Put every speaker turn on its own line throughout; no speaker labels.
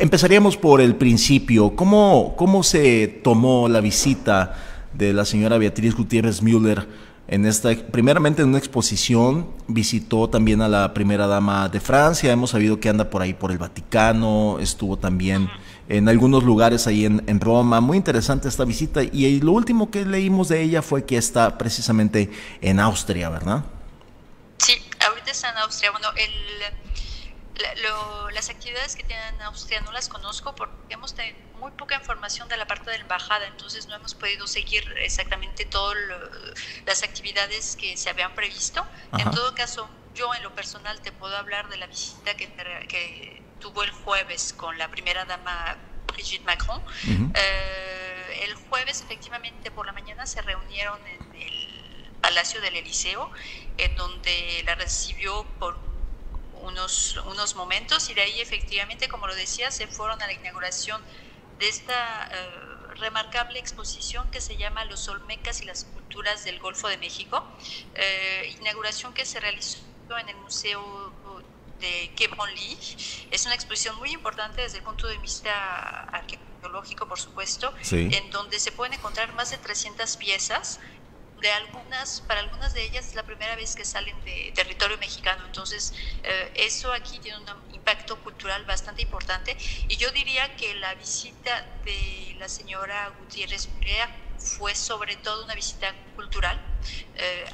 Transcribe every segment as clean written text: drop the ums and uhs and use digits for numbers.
Empezaríamos por el principio. ¿Cómo se tomó la visita de la señora Beatriz Gutiérrez Müller en primeramente en una exposición? Visitó también a la primera dama de Francia, hemos sabido que anda por ahí por el Vaticano, estuvo también en algunos lugares ahí en Roma. Muy interesante esta visita, y lo último que leímos de ella fue que está precisamente en Austria, ¿verdad?
Sí, ahorita está en Austria. Bueno, las actividades que tienen en Austria no las conozco porque hemos tenido muy poca información de la parte de la embajada, entonces no hemos podido seguir exactamente todas las actividades que se habían previsto.
Ajá.
En todo caso, yo en lo personal te puedo hablar de la visita que tuvo el jueves con la primera dama Brigitte Macron. El jueves, efectivamente, por la mañana se reunieron en el Palacio del Eliseo, en donde la recibió por unos momentos, y de ahí, efectivamente, como lo decía, se fueron a la inauguración de esta remarcable exposición que se llama Los Olmecas y las Culturas del Golfo de México, inauguración que se realizó en el Museo de Quai Branly. Es una exposición muy importante desde el punto de vista arqueológico, por supuesto,
Sí.
en donde se pueden encontrar más de 300 piezas. Para algunas de ellas es la primera vez que salen de territorio mexicano, entonces eso aquí tiene un impacto cultural bastante importante, y yo diría que la visita de la señora Gutiérrez Müller fue sobre todo una visita cultural,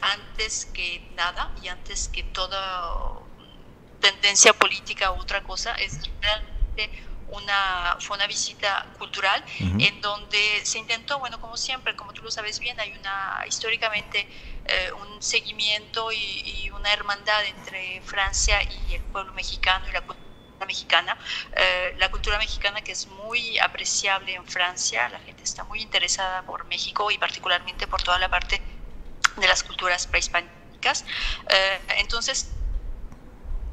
antes que nada y antes que toda tendencia política u otra cosa. Es realmente fue una visita cultural en donde se intentó, bueno, como siempre, como tú lo sabes bien, hay históricamente un seguimiento y una hermandad entre Francia y el pueblo mexicano y la cultura mexicana. La cultura mexicana, que es muy apreciable en Francia, la gente está muy interesada por México y particularmente por toda la parte de las culturas prehispánicas. Entonces,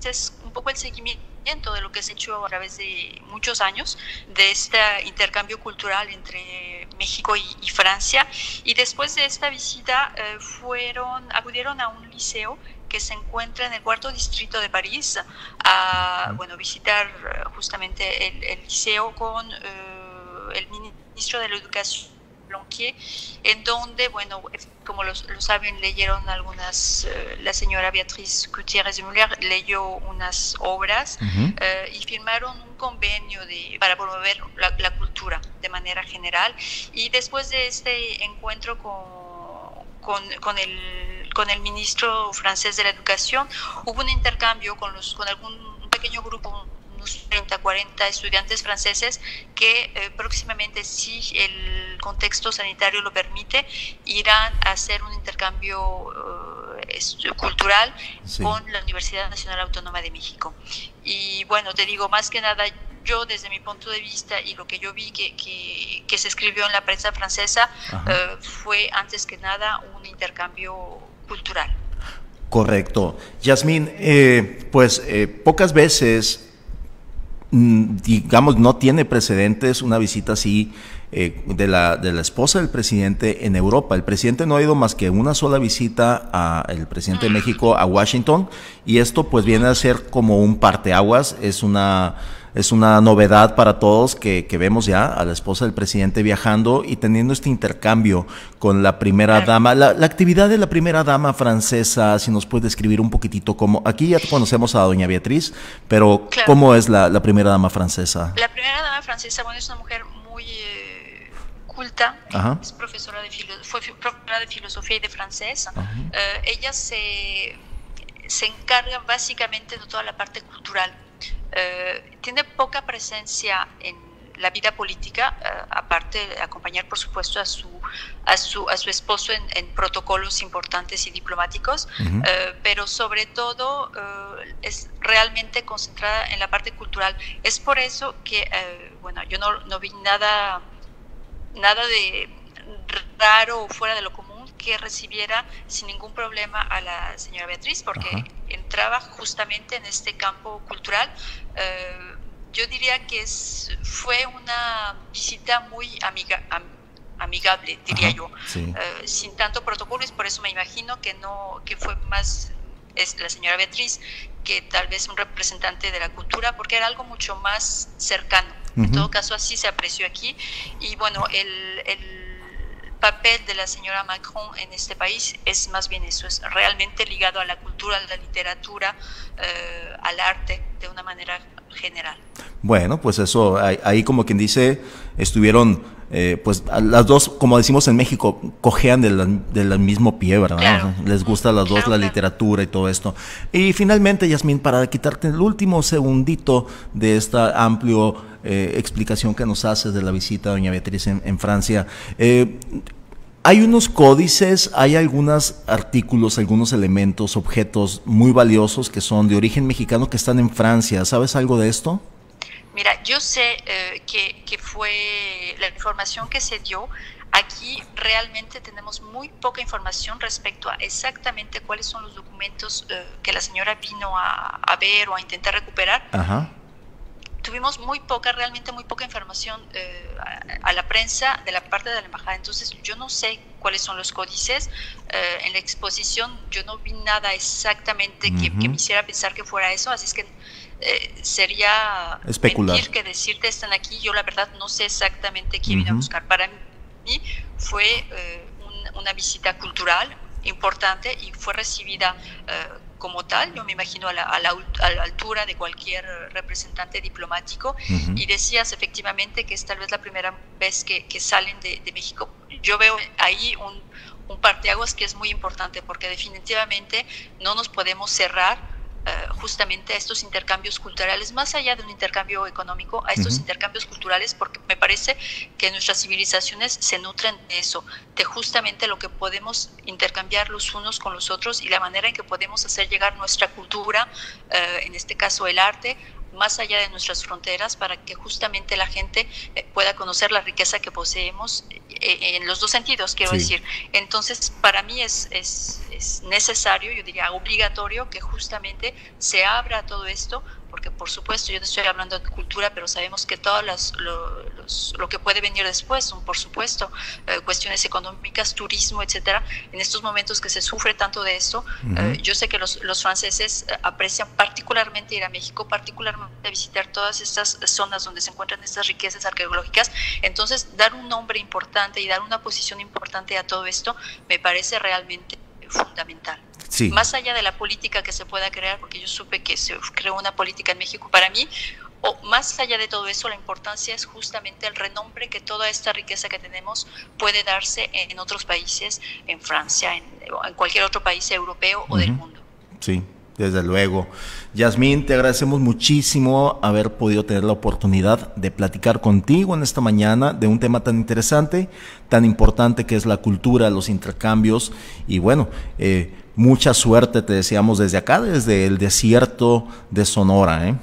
es un poco el seguimiento de lo que se ha hecho a través de muchos años, de este intercambio cultural entre México y Francia. Y después de esta visita acudieron a un liceo que se encuentra en el cuarto distrito de París, a visitar justamente el liceo con el ministro de la Educación, Blanquier, en donde, bueno, como lo saben, leyeron algunas, la señora Beatriz Gutiérrez Müller leyó unas obras y firmaron un convenio para promover la cultura de manera general. Y después de este encuentro con el ministro francés de la Educación, hubo un intercambio con un pequeño grupo, 30, 40 estudiantes franceses que próximamente, si el contexto sanitario lo permite, irán a hacer un intercambio cultural con la Universidad Nacional Autónoma de México. Y bueno, te digo, más que nada, yo desde mi punto de vista y lo que yo vi que se escribió en la prensa francesa, fue antes que nada un intercambio cultural.
Correcto. Yasmín, pocas veces, digamos, no tiene precedentes una visita así de la esposa del presidente en Europa. El presidente no ha ido más que una sola visita el presidente de México a Washington, y esto pues viene a ser como un parteaguas. Es una novedad para todos que vemos ya a la esposa del presidente viajando y teniendo este intercambio con la primera dama. La actividad de la primera dama francesa, si nos puede describir un poquitito cómo. Aquí ya conocemos a doña Beatriz, pero ¿cómo es la primera dama francesa?
La primera dama francesa, bueno, es una mujer muy culta, es fue profesora de filosofía y de francés. Ella se encarga básicamente de toda la parte cultural. Tiene poca presencia en la vida política, aparte de acompañar, por supuesto, a su esposo en protocolos importantes y diplomáticos, pero sobre todo es realmente concentrada en la parte cultural. Es por eso que, yo no vi nada de raro o fuera de lo común que recibiera sin ningún problema a la señora Beatriz, porque entraba justamente en este campo cultural. Yo diría que fue una visita muy amigable, diría yo, sin tanto protocolo, y por eso me imagino que fue más la señora Beatriz que tal vez un representante de la cultura, porque era algo mucho más cercano. En todo caso, así se apreció aquí. Y bueno, el papel de la señora Macron en este país es más bien eso, es realmente ligado a la cultura, a la literatura, al arte, de una manera general.
Bueno, pues eso, ahí como quien dice, estuvieron, pues las dos, como decimos en México, cojean del mismo pie, ¿verdad?
Claro.
O sea, les gusta a las dos la literatura y todo esto. Y finalmente, Yasmín, para quitarte el último segundito de esta amplia explicación que nos haces de la visita de doña Beatriz en Francia, hay unos códices, hay algunos artículos, algunos elementos, objetos muy valiosos que son de origen mexicano que están en Francia. ¿Sabes algo de esto?
Mira, yo sé que fue la información que se dio. Aquí realmente tenemos muy poca información respecto a exactamente cuáles son los documentos que la señora vino a ver o a intentar recuperar.
Ajá.
Tuvimos realmente muy poca información a la prensa de la parte de la embajada. Entonces yo no sé cuáles son los códices. En la exposición yo no vi nada exactamente que me hiciera pensar que fuera eso, así es que sería
especular.
Mentir que decirte están aquí. Yo la verdad no sé exactamente quién vino a buscar. Para mí fue una visita cultural importante y fue recibida como tal, yo me imagino a la altura de cualquier representante diplomático. Y decías efectivamente que es tal vez la primera vez que salen de México. Yo veo ahí un parteaguas que es muy importante, porque definitivamente no nos podemos cerrar justamente a estos intercambios culturales, más allá de un intercambio económico, a estos intercambios culturales, porque me parece que nuestras civilizaciones se nutren de eso, de justamente lo que podemos intercambiar los unos con los otros y la manera en que podemos hacer llegar nuestra cultura, en este caso el arte, más allá de nuestras fronteras, para que justamente la gente pueda conocer la riqueza que poseemos en los dos sentidos, quiero decir. Entonces, para mí es necesario, yo diría obligatorio, que justamente se abra todo esto, porque por supuesto yo no estoy hablando de cultura, pero sabemos que todo lo que puede venir después son, por supuesto, cuestiones económicas, turismo, etcétera. En estos momentos que se sufre tanto de esto, yo sé que los franceses aprecian particularmente ir a México, particularmente visitar todas estas zonas donde se encuentran estas riquezas arqueológicas. Entonces, dar un nombre importante y dar una posición importante a todo esto me parece realmente fundamental.
Sí.
Más allá de la política que se pueda crear, porque yo supe que se creó una política en México, para mí, o más allá de todo eso, la importancia es justamente el renombre que toda esta riqueza que tenemos puede darse en otros países, en Francia, en cualquier otro país europeo o del mundo.
Sí, desde luego. Yasmín, te agradecemos muchísimo haber podido tener la oportunidad de platicar contigo en esta mañana de un tema tan interesante, tan importante que es la cultura, los intercambios y bueno, mucha suerte te deseamos desde acá, desde el desierto de Sonora,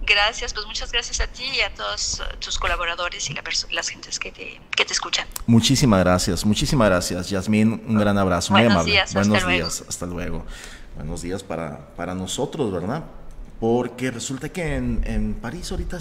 Gracias, pues muchas gracias a ti y a todos tus colaboradores y las gentes que te escuchan.
Muchísimas gracias, Yasmín, un gran abrazo, muy amable.
Buenos días,
hasta luego. Buenos días para nosotros, ¿verdad? Porque resulta que en París ahorita